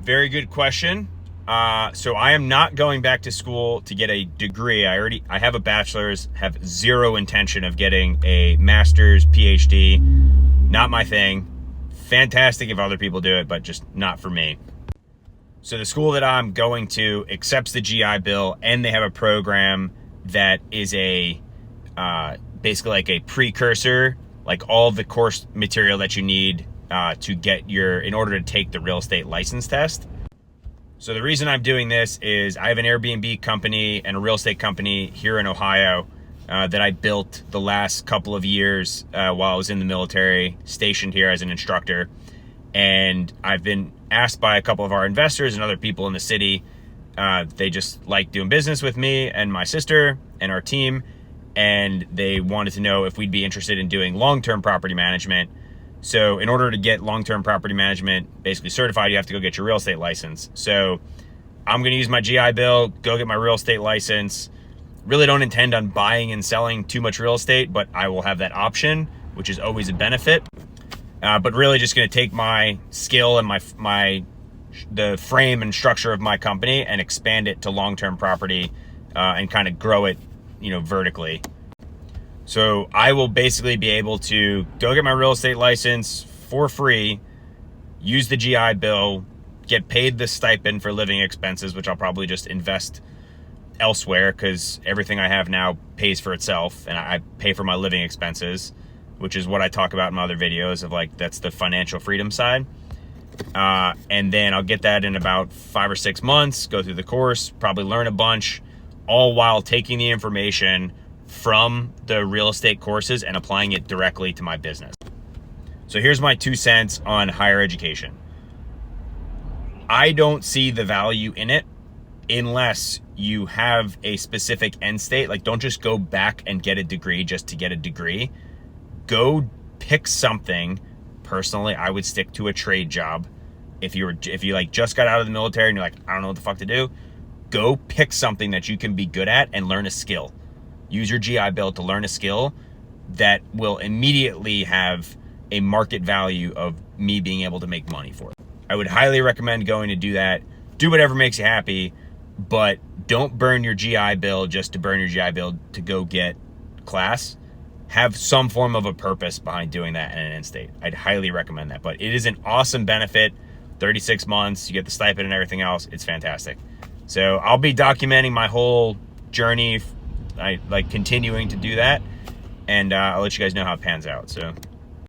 Very good question. So I am not going back to school to get a degree. I have a bachelor's, have zero intention of getting a master's, PhD. Not my thing. Fantastic if other people do it, but just not for me. So the school that I'm going to accepts the GI Bill, and they have a program that is a basically like a precursor, like all the course material that you need to get in order to take the real estate license test. So the reason I'm doing this is I have an Airbnb company and a real estate company here in Ohio that I built the last couple of years while I was in the military, stationed here as an instructor. And I've been asked by a couple of our investors and other people in the city, they just like doing business with me and my sister and our team. And they wanted to know if we'd be interested in doing long-term property management. So in order to get long-term property management basically certified, you have to go get your real estate license. So I'm going to use my GI Bill, go get my real estate license. Really don't intend on buying and selling too much real estate, but I will have that option, which is always a benefit. But really just going to take my skill and the frame and structure of my company and expand it to long-term property and kind of grow it, vertically. So I will basically be able to go get my real estate license for free, use the GI Bill, get paid the stipend for living expenses, which I'll probably just invest elsewhere because everything I have now pays for itself, and I pay for my living expenses, which is what I talk about in my other videos of that's the financial freedom side. And then I'll get that in about 5 or 6 months, go through the course, probably learn a bunch, all while taking the information from the real estate courses and applying it directly to my business. So here's my 2 cents on higher education. I don't see the value in it unless you have a specific end state. Like, don't just go back and get a degree just to get a degree. Go pick something. Personally, I would stick to a trade job. If you just got out of the military and you're like, I don't know what the fuck to do, go pick something that you can be good at and learn a skill. Use your GI Bill to learn a skill that will immediately have a market value of me being able to make money for it. I would highly recommend going to do that. Do whatever makes you happy, but don't burn your GI Bill just to burn your GI Bill to go get class. Have some form of a purpose behind doing that in an end state. I'd highly recommend that. But it is an awesome benefit. 36 months, you get the stipend and everything else. It's fantastic. So I'll be documenting my whole journey, continuing to do that. And I'll let you guys know how it pans out. So